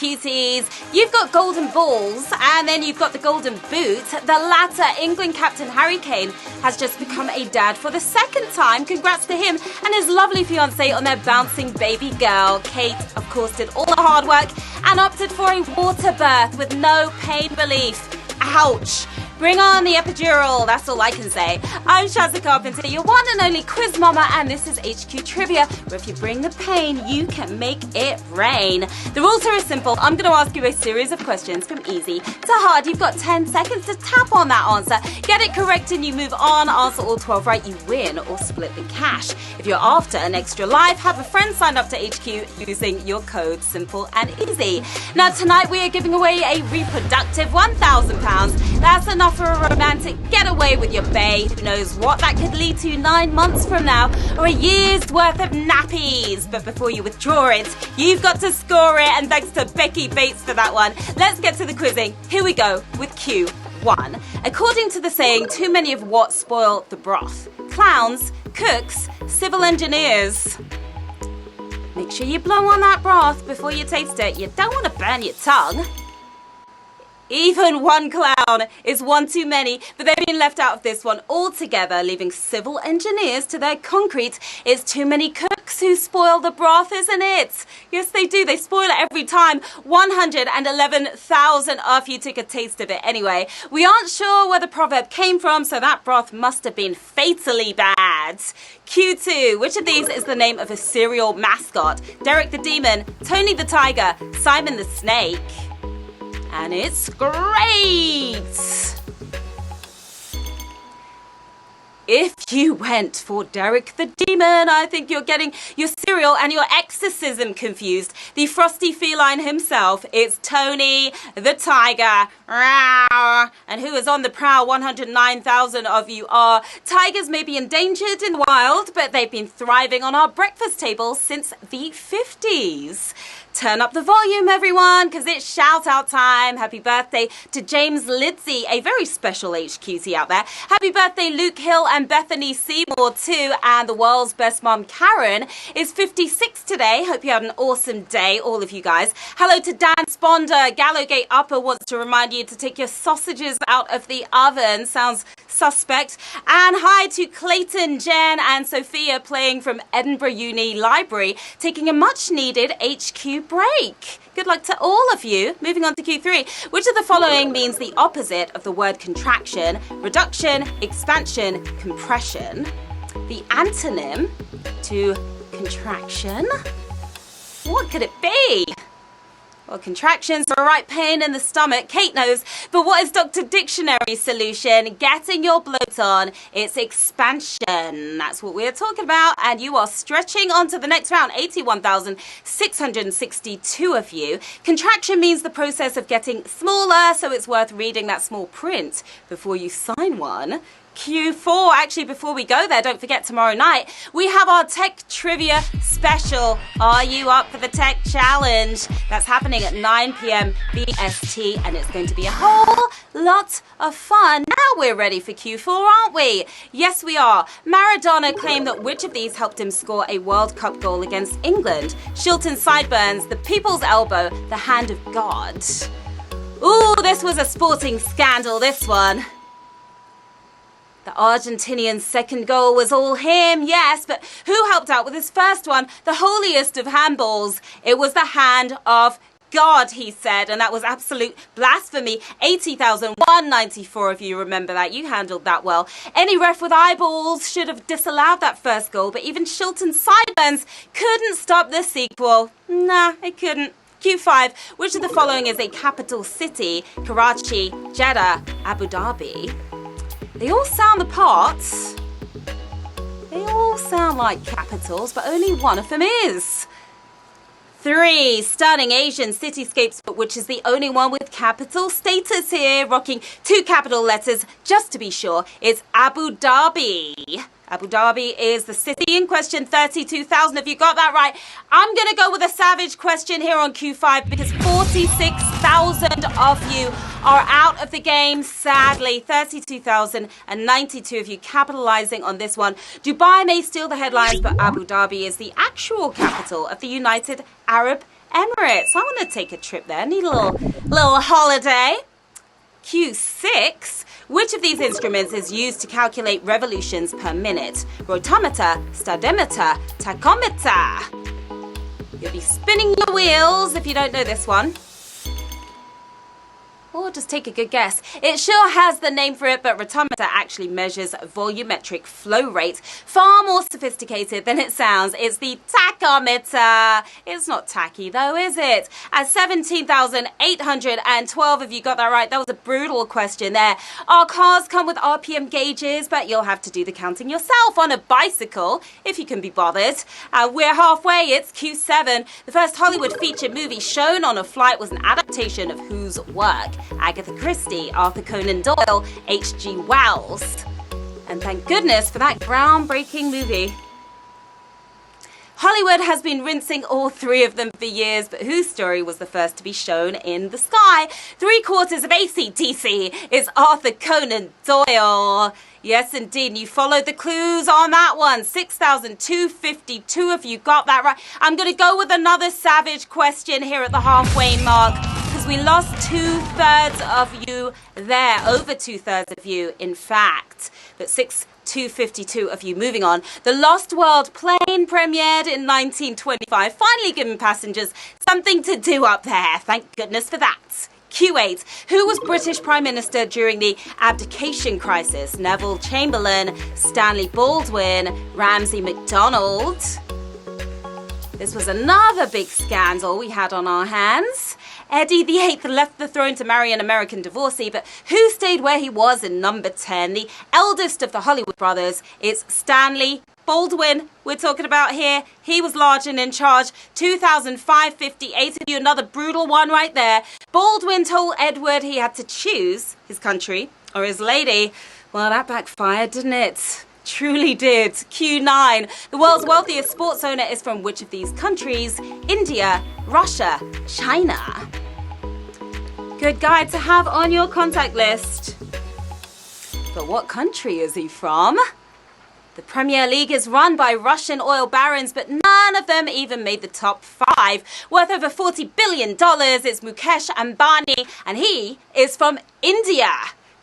HQTs. You've got golden balls, and then you've got the golden boot. The latter, England captain Harry Kane, has just become a dad for the second time. Congrats to him and his lovely fiancée on their bouncing baby girl. Kate, of course, did all the hard work and opted for a water birth with no pain relief. Ouch. Bring on the epidural, that's all I can say. I'm Sharon Carpenter, your one and only quiz mama, and this is HQ Trivia, where if you bring the pain, you can make it rain. The rules are simple. I'm going to ask you a series of questions from easy to hard. You've got 10 seconds to tap on that answer. Get it correct and you move on. Answer all 12 right, you win or split the cash. If you're after an extra life, have a friend sign up to HQ using your code Simple and Easy. Now tonight we are giving away a reproductive £1,000. That's enough for a romantic getaway with your bae. Who knows what that could lead to 9 months from now, or a year's worth of nappies. But before you withdraw it, you've got to score it, and thanks to Becky Bates for that one. Let's get to the quizzing. Here we go with Q1. According to the saying, too many of what spoil the broth? Clowns, cooks, civil engineers. Make sure you blow on that broth before you taste it. You don't want to burn your tongue. Even one clown is one too many, but they've been left out of this one altogether, leaving civil engineers to their concrete. It's too many cooks who spoil the broth, isn't it? Yes, they do. They spoil it every time. 111,000 after you took a taste of it. Anyway, we aren't sure where the proverb came from, so that broth must have been fatally bad. Q2. Which of these is the name of a cereal mascot? Derek the Demon, Tony the Tiger, Simon the Snake. And it's great! If you went for Derek the Demon, I think you're getting your cereal and your exorcism confused. The frosty feline himself, it's Tony the Tiger. And who is on the prowl? 109,000 of you are. Tigers may be endangered in the wild, but they've been thriving on our breakfast table since the 50s. Turn up the volume, everyone, because it's shout-out time. Happy birthday to James Lidsey, a very special HQT out there. Happy birthday, Luke Hill and Bethany Seymour, too. And the world's best mom, Karen, is 56 today. Hope you had an awesome day, all of you guys. Hello to Dan Sponder. Gallowgate Upper wants to remind you to take your sausages out of the oven. Sounds suspect. And hi to Clayton, Jen, and Sophia playing from Edinburgh Uni Library, taking a much-needed HQ break. Good luck to all of you. Moving on to Q3. Which of the following means the opposite of the word contraction? Reduction, expansion, compression. The antonym to contraction? What could it be? Well, contractions are a right pain in the stomach. Kate knows. But what is Dr. Dictionary's solution? Getting your bloat on. It's expansion. That's what we're talking about. And you are stretching on to the next round. 81,662 of you. Contraction means the process of getting smaller, so it's worth reading that small print before you sign one. Q4. Actually, before we go there, don't forget tomorrow night we have our tech trivia special. Are you up for the tech challenge? That's happening at 9 p.m. BST, and it's going to be a whole lot of fun. Now we're ready for Q4, aren't we? Yes, we are. Maradona claimed that which of these helped him score a World Cup goal against England? Shilton sideburns, the people's elbow, the hand of God. Ooh, this was a sporting scandal, this one. The Argentinian's second goal was all him, yes, but who helped out with his first one? The holiest of handballs. It was the hand of God, he said, and that was absolute blasphemy. 80,194 of you remember that. You handled that well. Any ref with eyeballs should have disallowed that first goal, but even Shilton's sideburns couldn't stop the sequel. Nah, it couldn't. Q5. Which of the following is a capital city? Karachi, Jeddah, Abu Dhabi. They all sound the parts. They all sound like capitals, but only one of them is. 3. Stunning Asian cityscapes, but which is the only one with capital status here? Rocking 2 capital letters, just to be sure. It's Abu Dhabi. Abu Dhabi is the city in question. 32,000 if you got that right. I'm going to go with a savage question here on Q5 because 46,000 of you are out of the game, sadly. 32,092 of you capitalizing on this one. Dubai may steal the headlines, but Abu Dhabi is the actual capital of the United Arab Emirates. I want to take a trip there. Need a little holiday. Q6. Which of these instruments is used to calculate revolutions per minute? Rotometer, stadimeter, tachometer. You'll be spinning your wheels if you don't know this one. Or just take a good guess. It sure has the name for it, but rotometer actually measures volumetric flow rate. Far more sophisticated than it sounds. It's the tachometer. It's not tacky though, is it? At 17,812, if you got that right. That was a brutal question there. Our cars come with RPM gauges, but you'll have to do the counting yourself on a bicycle, if you can be bothered. We're halfway. It's Q7. The first Hollywood feature movie shown on a flight was an adaptation of whose work? Agatha Christie, Arthur Conan Doyle, H.G. Wells. And thank goodness for that groundbreaking movie. Hollywood has been rinsing all three of them for years, but whose story was the first to be shown in the sky? 3/4 of AC/DC is Arthur Conan Doyle. Yes, indeed. You followed the clues on that one. 6,252 if you got that right. I'm going to go with another savage question here at the halfway mark, because we lost 2/3 of you there. Over 2/3 of you, in fact. But 6,252 of you. Moving on. The Lost World plane premiered in 1925, finally giving passengers something to do up there. Thank goodness for that. Q8. Who was British Prime Minister during the abdication crisis? Neville Chamberlain, Stanley Baldwin, Ramsay MacDonald. This was another big scandal we had on our hands. Eddie VIII left the throne to marry an American divorcee, but who stayed where he was in number 10? The eldest of the Hollywood brothers. It's Stanley Baldwin we're talking about here. He was large and in charge. 2,558 of you. Another brutal one right there. Baldwin told Edward he had to choose his country or his lady. Well, that backfired, didn't it? Truly did. Q9. The world's wealthiest sports owner is from which of these countries? India, Russia, China. Good guy to have on your contact list. But what country is he from? The Premier League is run by Russian oil barons, but none of them even made the top 5. Worth over $40 billion, it's Mukesh Ambani, and he is from India.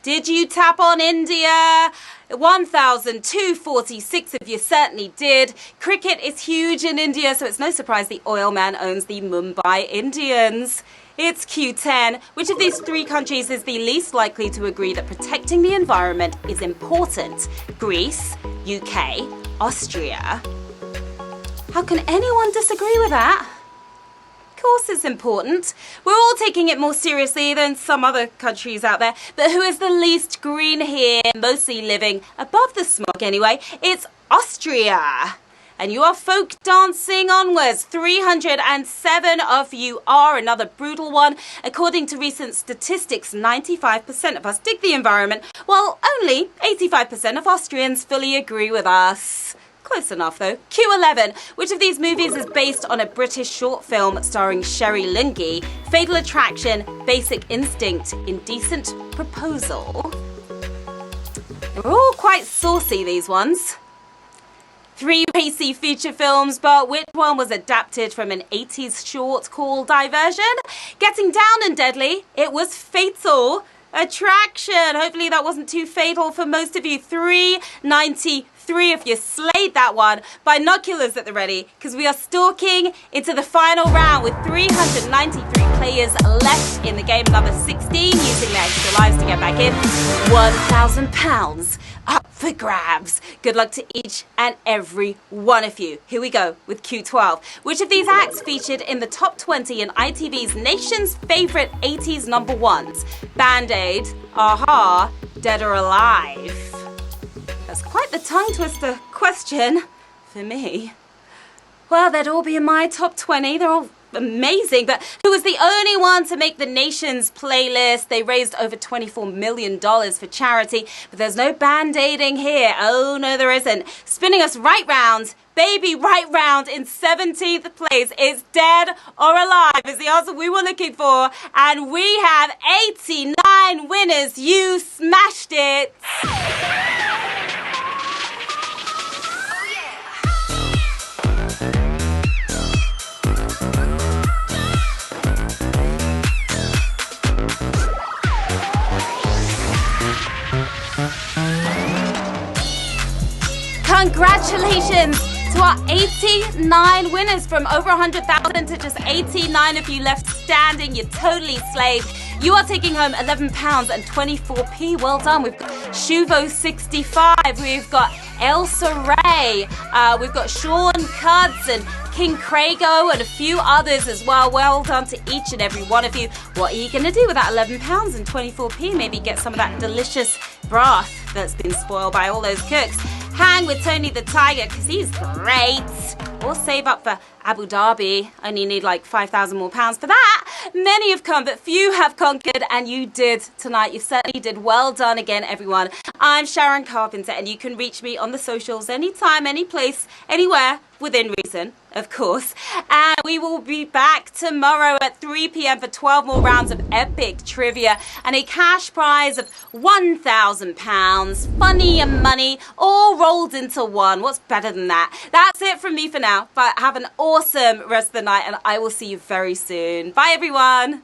Did you tap on India? 1,246 of you certainly did. Cricket is huge in India, so it's no surprise the oil man owns the Mumbai Indians. It's Q10. Which of these 3 countries is the least likely to agree that protecting the environment is important? Greece, UK, Austria. How can anyone disagree with that? Of course it's important. We're all taking it more seriously than some other countries out there. But who is the least green here? Mostly living above the smog anyway. It's Austria. And you are folk dancing onwards. 307 of you are. Another brutal one. According to recent statistics, 95% of us dig the environment, while only 85% of Austrians fully agree with us. Close enough though. Q11. Which of these movies is based on a British short film starring Sherry Lungi? Fatal Attraction, Basic Instinct, Indecent Proposal. They're all quite saucy, these ones. 3 racy feature films, but which one was adapted from an 80s short called Diversion? Getting Down and Deadly, it was Fatal Attraction. Hopefully that wasn't too fatal for most of you. 393 of you slayed that one. Binoculars at the ready, because we are stalking into the final round with 393 players left in the game. Another 16 using their extra lives to get back in. £1,000 up for grabs. Good luck to each and every one of you. Here we go with Q12. Which of these acts featured in the top 20 in ITV's nation's favourite 80s number ones? Band-Aid, Aha, Dead or Alive? That's quite the tongue twister question for me. Well, they'd all be in my top 20. They're all amazing, but who was the only one to make the nation's playlist? They raised over $24 million for charity, but there's no band-aiding here. Oh no, there isn't. Spinning us right round, baby, right round in 17th place. It's Dead or Alive is the answer we were looking for, and we have 89 winners. You smashed it. Congratulations to our 89 winners, from over 100,000 to just 89 of you left standing. You're totally slayed. You are taking home £11 and 24p. Well done. We've got Shuvo65. We've got Elsa Ray. We've got Sean Cuds and King Crago and a few others as well. Well done to each and every one of you. What are you going to do with that £11 and 24p? Maybe get some of that delicious broth that's been spoiled by all those cooks. Hang with Tony the Tiger because he's great. Or save up for Abu Dhabi. Only need like 5,000 more pounds for that. Many have come, but few have conquered, and you did tonight. You certainly did. Well done again, everyone. I'm Sharon Carpenter, and you can reach me on the socials anytime, any place, anywhere, within reason, of course. And we will be back tomorrow at 3 p.m. for 12 more rounds of epic trivia and a cash prize of £1,000. Funny and money all rolled into one. What's better than that? That's it from me for now. But have an awesome rest of the night, and I will see you very soon. Bye, everyone.